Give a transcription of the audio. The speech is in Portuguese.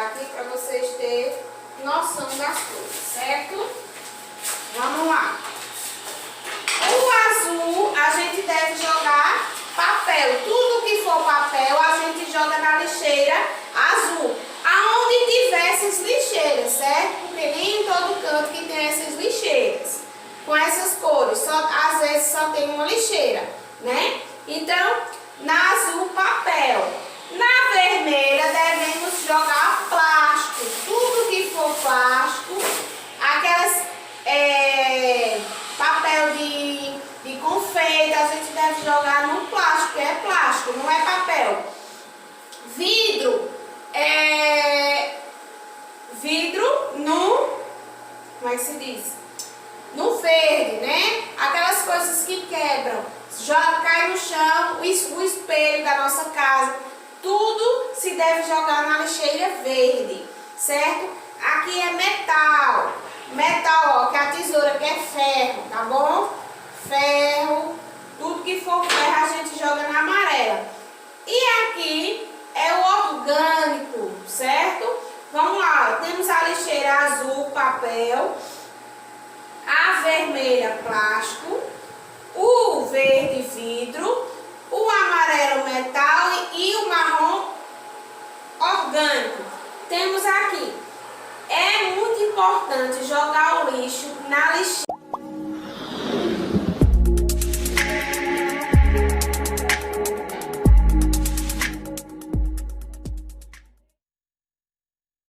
aqui para vocês terem noção das coisas, certo? Vamos lá. O azul, a gente deve jogar papel. Tudo que for papel, a gente joga na lixeira azul. Aonde tiver essas lixeiras, certo? Porque nem em todo canto que tem essas lixeiras. Com essas cores, às vezes só tem uma lixeira, né? Então, na azul, papel. Na vermelha, devemos jogar plástico. Tudo que for plástico, aquelas papel de confeito, a gente deve jogar no plástico, que é plástico, não é papel. Vidro, como é que se diz? No verde, né? Aquelas coisas que quebram, cai no chão, o espelho da nossa casa, tudo se deve jogar na lixeira verde, certo? Aqui é metal, ó, que a tesoura que é ferro, tá bom? Ferro, tudo que for ferro a gente joga na amarela. E aqui é o orgânico, certo? Vamos lá, temos a lixeira azul, papel, a vermelha, plástico, o verde, vidro, o amarelo, metal e o marrom, orgânico. Temos aqui, é muito importante jogar o lixo na lixeira.